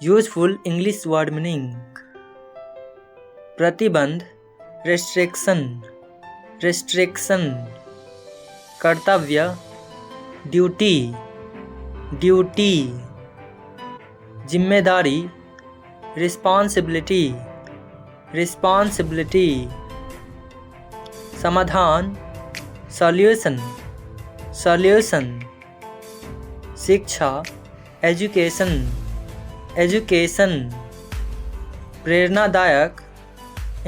Useful English word meaning. प्रतिबंध restriction, restriction. कर्तव्य duty, duty. जिम्मेदारी रिस्पॉन्सिबिलिटी, रिस्पॉन्सिबिलिटी। समाधान सॉल्यूशन, सॉल्यूशन। शिक्षा एजुकेशन, एजुकेशन। प्रेरणादायक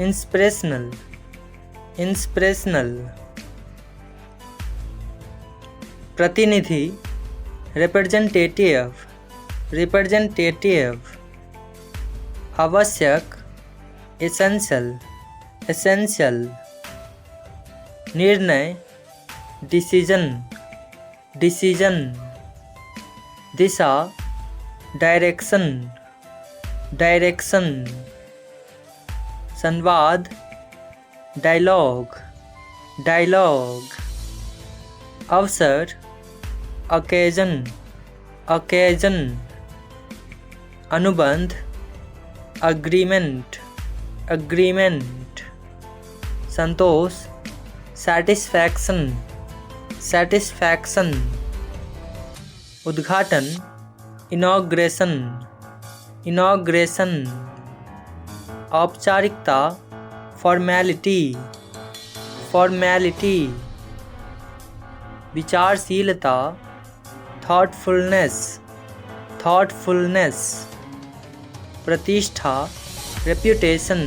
इंस्पिरेशनल, इंस्पिरेशनल। प्रतिनिधि रिप्रेजेंटेटिव, रिप्रेजेंटेटिव। आवश्यक एसेंशियल, एसेंशियल। निर्णय डिसीजन, डिसीजन। दिशा डायरेक्शन, डायरेक्शन। संवाद डायलॉग, डायलॉग। अवसर ओकेजन, ओकेजन। अनुबंध अग्रीमेंट, अग्रीमेंट। संतोष सैटिस्फैक्शन, सैटिस्फैक्शन। उद्घाटन इनॉग्रेशन, इनॉग्रेशन। औपचारिकता फॉर्मेलिटी, फॉर्मेलिटी। विचारशीलता थॉटफुलनेस, थॉटफुलनेस। प्रतिष्ठा रेप्यूटेशन,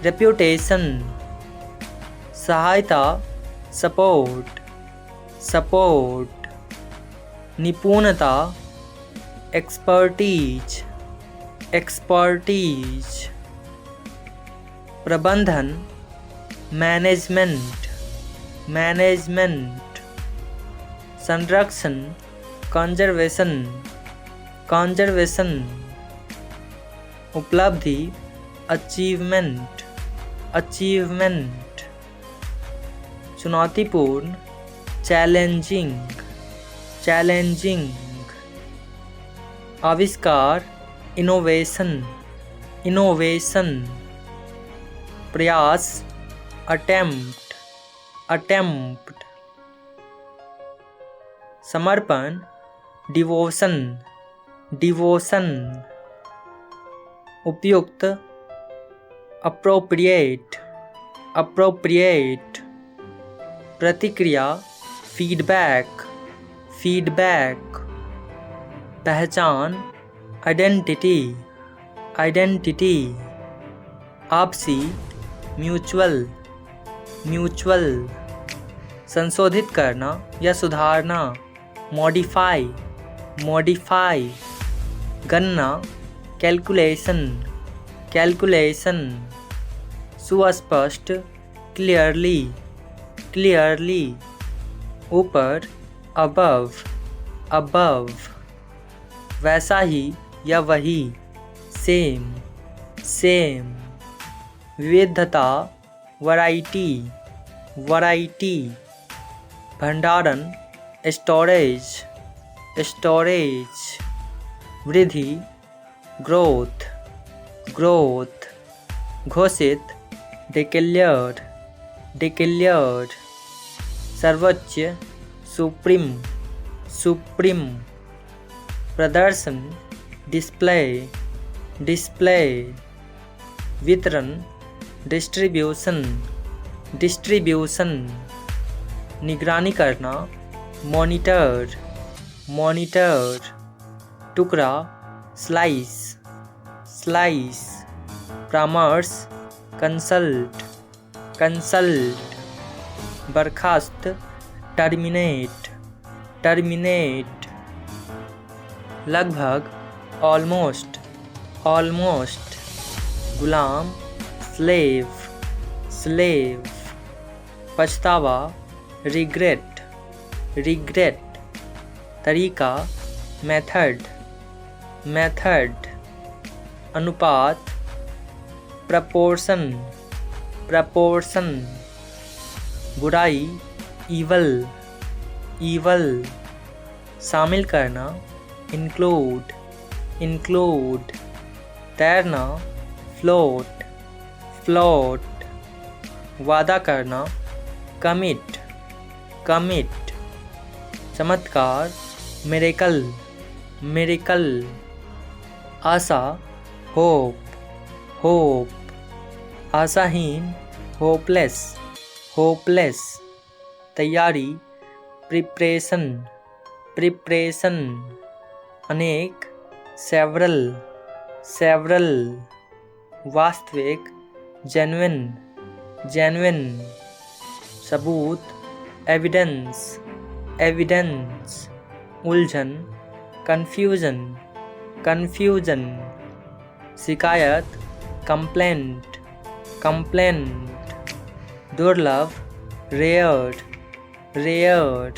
रेप्यूटेशन। सहायता सपोर्ट, सपोर्ट। निपुणता एक्सपर्टीज, एक्सपर्टीज। प्रबंधन मैनेजमेंट, मैनेजमेंट। संरक्षण कंजर्वेशन, कंजर्वेशन। उपलब्धि अचीवमेंट, अचीवमेंट। चुनौतीपूर्ण चैलेंजिंग, चैलेंजिंग। आविष्कार इनोवेशन, इनोवेशन। प्रयास अटेम्प्ट, अटेम्प्ट। समर्पण डिवोशन, डिवोशन। उपयुक्त अप्रोप्रिएट, अप्रोप्रिएट। प्रतिक्रिया फीडबैक, फीडबैक। पहचान आइडेंटिटी, आइडेंटिटी। आपसी म्यूचुअल, म्यूचुअल। संशोधित करना या सुधारना मॉडिफाई, मॉडिफाई। गणना कैलकुलेशन, कैलकुलेशन। सुस्पष्ट क्लियरली, क्लियरली। ऊपर अबव, अबव। वैसा ही या वही सेम, सेम। विविधता वैरायटी, वैरायटी। भंडारण स्टोरेज, स्टोरेज। वृद्धि ग्रोथ, ग्रोथ। घोषित डिक्लेयर्ड, डिक्लेयर्ड। सर्वोच्च सुप्रीम, सुप्रीम। प्रदर्शन डिस्प्ले, डिस्प्ले। वितरण डिस्ट्रीब्यूशन, डिस्ट्रीब्यूशन। निगरानी करना मॉनिटर, मॉनिटर। टुकड़ा स्लाइस, स्लाइस। परामर्श कंसल्ट, कंसल्ट। बर्खास्त टर्मिनेट, टर्मिनेट। लगभग ऑलमोस्ट, ऑलमोस्ट। गुलाम स्लेव, स्लेव। पछतावा रिग्रेट, रिग्रेट। तरीका मेथड, मेथड। अनुपात प्रपोर्शन, प्रपोर्शन। बुराई ईवल, ईवल। शामिल करना इंक्लूड, include, तैरना, float, float, वादा करना, commit, commit, चमत्कार, miracle, miracle, आशा, hope, hope, आशाहीन, hopeless, hopeless, तैयारी, preparation, preparation, अनेक, several, several, वास्तविक, genuine, genuine, सबूत, evidence, evidence, उलझन, confusion, confusion, शिकायत, complaint, complaint, दुर्लभ, rare, rare,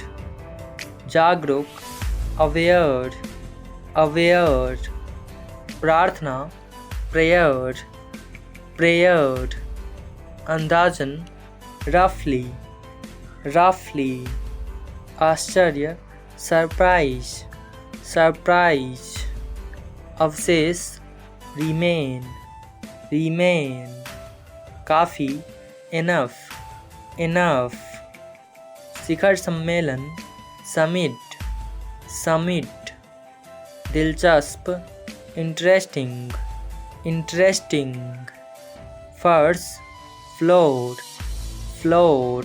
जागरूक, aware, aware, प्रार्थना, prayer, prayer, अंदाजन, roughly, roughly, आश्चर्य, surprise, surprise, अवशेष, remain, remain, काफ़ी, enough, enough, शिखर सम्मेलन, summit, summit, दिलचस्प, interesting, interesting, फर्श, floor, floor,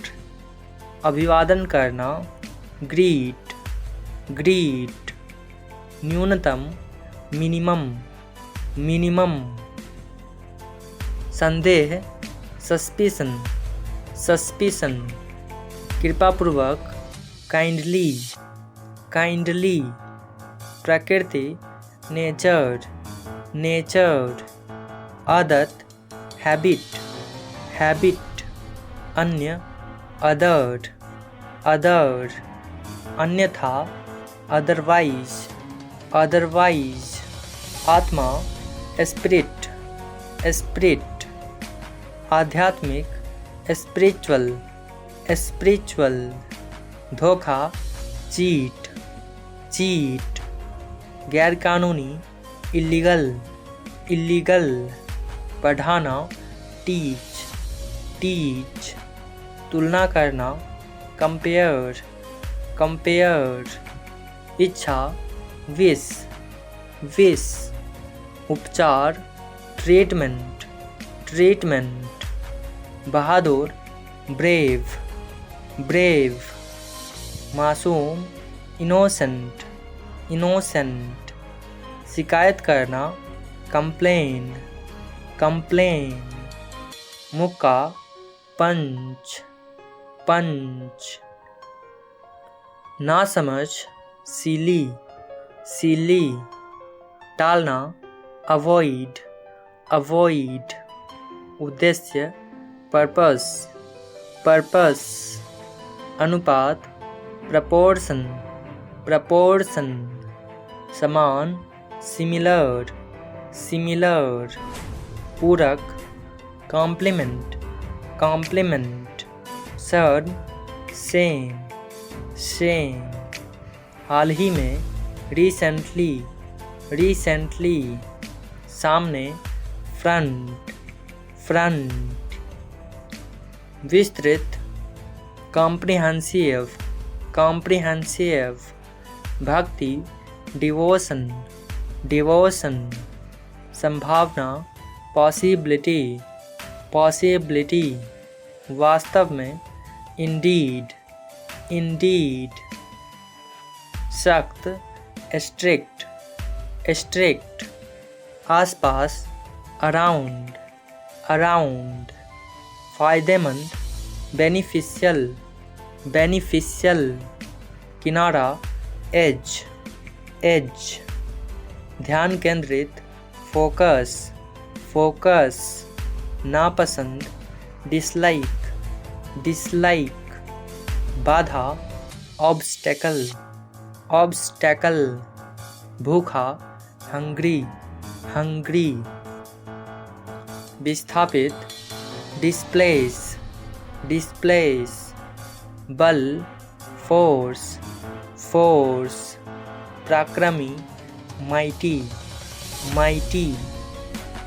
अभिवादन करना, greet, greet, न्यूनतम, minimum, minimum, संदेह, suspicion, suspicion, कृपापूर्वक, kindly, kindly, प्रकृति, nature, nature, आदत, habit, habit, अन्य, other, other, अन्यथा, otherwise, otherwise, आत्मा, spirit, spirit, आध्यात्मिक, spiritual, spiritual, धोखा, cheat, cheat, गैरकानूनी, illegal, illegal, पढ़ाना, teach, teach, तुलना करना, compare, compare, इच्छा, wish, wish, उपचार, treatment, treatment, बहादुर, brave, brave, मासूम, innocent, innocent, शिकायत करना, complain, complain, मुक्का, पंच, पंच, नासमझ, silly, silly, टालना, avoid, avoid, उद्देश्य, purpose, purpose, अनुपात, proportion, proportion, समान, similar, similar, पूरक, complement, complement, same, same, same, हाल ही में, recently, recently, सामने, front, front, विस्तृत, comprehensive, comprehensive, भक्ति, devotion, devotion, संभावना, possibility, possibility, वास्तव में, indeed, indeed, सख्त, strict, strict, आसपास, around, around, फ़ायदेमंद, beneficial, beneficial, किनारा, edge, edge, ध्यान केंद्रित, focus, focus, नापसंद, dislike, dislike, बाधा, obstacle, obstacle, भूखा, hungry, hungry, विस्थापित, displace, displace, बल, force, force, पराक्रमी, mighty, माइटी,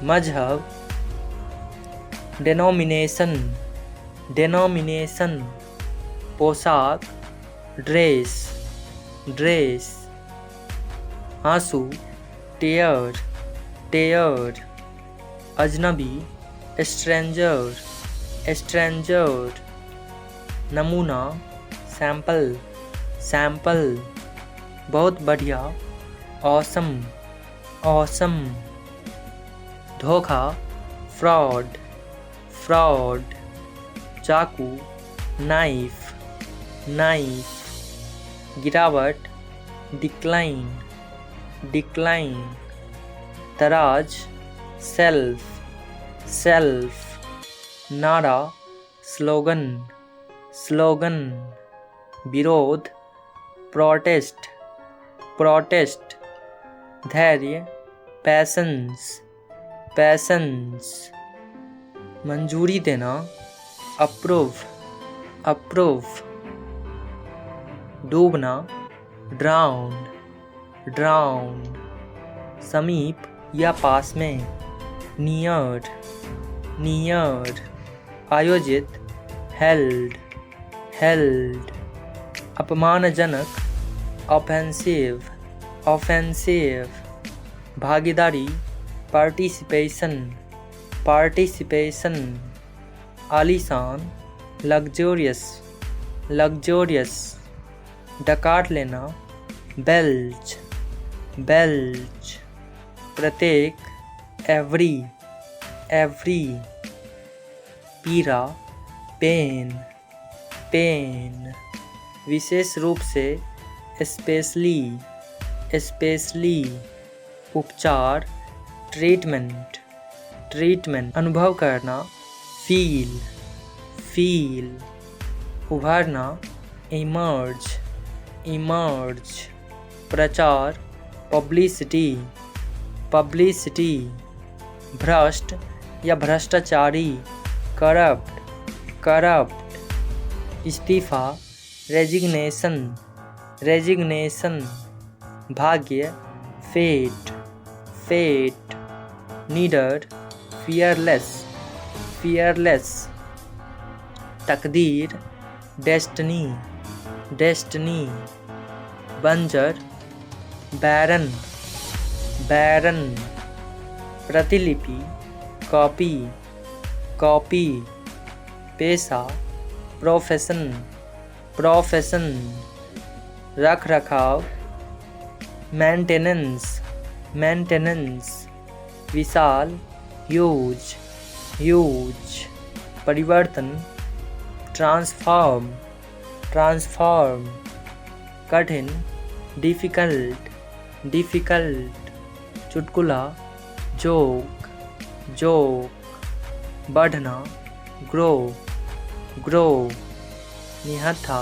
मजहब, डेनोमिनेशन, डेनोमिनेशन, पोशाक, ड्रेस, ड्रेस, आंसू, टेयर, टेयर, अजनबी, स्ट्रेंजर, स्ट्रेंजर, नमूना, सैंपल, सैंपल, बहुत बढ़िया, ऑसम, ऑसम, धोखा, फ्रॉड, फ्रॉड, चाकू, नाइफ, नाइफ, गिरावट, डिक्लाइन, डिक्लाइन, तराज, सेल्फ, सेल्फ, नारा, स्लोगन, स्लोगन, विरोध, प्रोटेस्ट, प्रोटेस्ट, धैर्य, पैशंस, पैशंस, मंजूरी देना, अप्रूव, अप्रूव, डूबना, ड्राउन, ड्राउन, समीप या पास में, नियर, नियर, आयोजित, हेल्ड, हेल्ड, अपमानजनक, ऑफेंसिव, ऑफेंसिव, भागीदारी, पार्टिसिपेशन, पार्टिसिपेशन, आलीशान, लग्जोरियस, लग्जोरियस, डकार लेना, बेल्च, बेल्च, प्रत्येक, एवरी, एवरी, पीरा, पेन, पेन, विशेष रूप से, स्पेशली, स्पेशली, उपचार, ट्रीटमेंट, ट्रीटमेंट, अनुभव करना, फील, फील, उभरना, इमर्ज, इमर्ज, प्रचार, पब्लिसिटी, पब्लिसिटी, भ्रष्ट या भ्रष्टाचारी, करप्ट, करप्ट, इस्तीफा, रेजिग्नेशन, रेजिग्नेशन, भाग्य, फेट, फेट, नीडर, फियरलेस, फियरलेस, तकदीर, डेस्टिनी, डेस्टिनी, बंजर, बैरन, बैरन, प्रतिलिपि, कॉपी, कॉपी, पेशा, प्रोफेशन, प्रोफेशन, रख रखाव, मेंटेनेंस, मेंटेनेंस, विशाल, यूज, यूज, परिवर्तन, ट्रांसफॉर्म, ट्रांसफॉर्म, कठिन, डिफ़िकल्ट, डिफ़िकल्ट, चुटकुला, जोक, जोक, बढ़ना, ग्रो, ग्रो, निहत्था,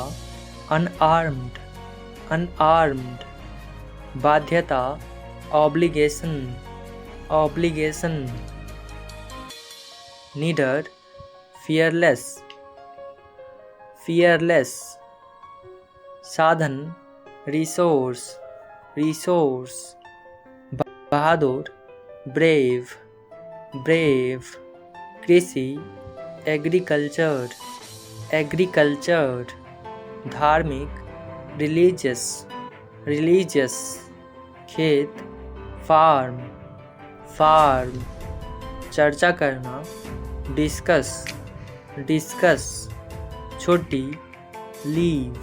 अनआर्म्ड, अनआर्म्ड, बाध्यता, ऑब्लिगेशन, ऑब्लिगेशन, नीडर, फियरलेस, फियरलेस, साधन, रिसोर्स, रिसोर्स, बहादुर, ब्रेव, ब्रेव, कृषि, एग्रीकल्चर, एग्रीकल्चर, धार्मिक, रिलीजियस, रिलीजियस, खेत, फार्म, फार्म, चर्चा करना, डिस्कस, डिस्कस, छुट्टी, लीव,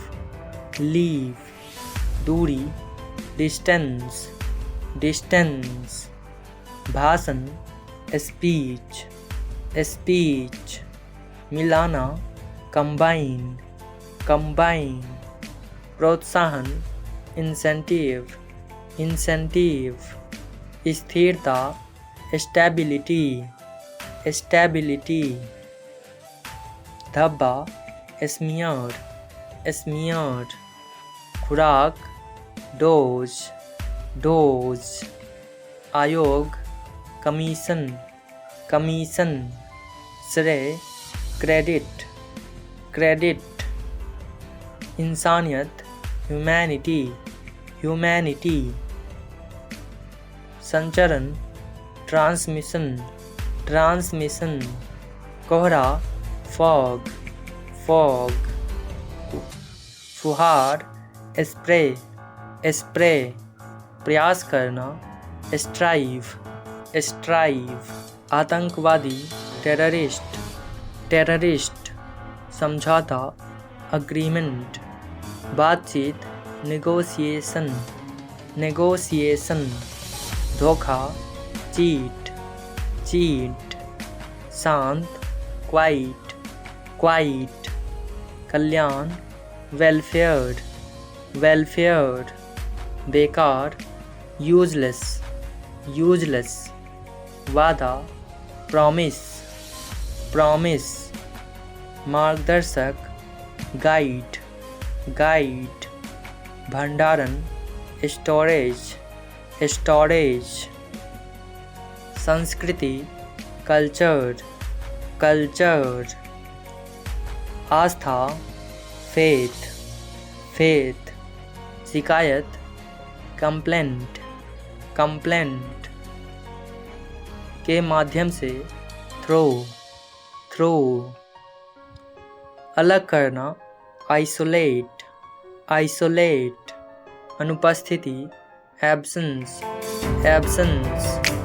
लीव, दूरी, डिस्टेंस, डिस्टेंस, भाषण, स्पीच, स्पीच, मिलाना, कंबाइन, कंबाइन, प्रोत्साहन, इंसेंटिव, इंसेंटिव, स्थिरता, स्टेबिलिटी, स्टेबिलिटी, धब्बा, स्मियर, स्मियर, खुराक, डोज, डोज, आयोग, कमीशन, कमीशन, श्रेय, क्रेडिट, क्रेडिट, इंसानियत, ह्यूमैनिटी, ह्यूमैनिटी, संचरण, ट्रांसमिशन, ट्रांसमिशन। कोहरा, फॉग, फॉग। फुहार, स्प्रे, स्प्रे। प्रयास करना, स्ट्राइव, स्ट्राइव। आतंकवादी, टेररिस्ट, टेररिस्ट। समझौता, अग्रीमेंट। बातचीत, नेगोशिएशन, नेगोशिएशन। धोखा, चीट, चीट। शांत, क्वाइट, क्वाइट। कल्याण, वेलफेयर, वेलफेयर। बेकार, यूजलेस, यूजलेस। वादा, प्रॉमिस, प्रॉमिस। मार्गदर्शक, गाइड, गाइड। भंडारण, स्टोरेज, स्टोरेज। संस्कृति, कल्चर, कल्चर। आस्था, फेथ, फेथ। शिकायत, कंप्लेंट, कंप्लेंट। के माध्यम से, थ्रो, थ्रो। अलग करना, आइसोलेट, आइसोलेट। अनुपस्थिति, एब्सेंस, एब्सेंस।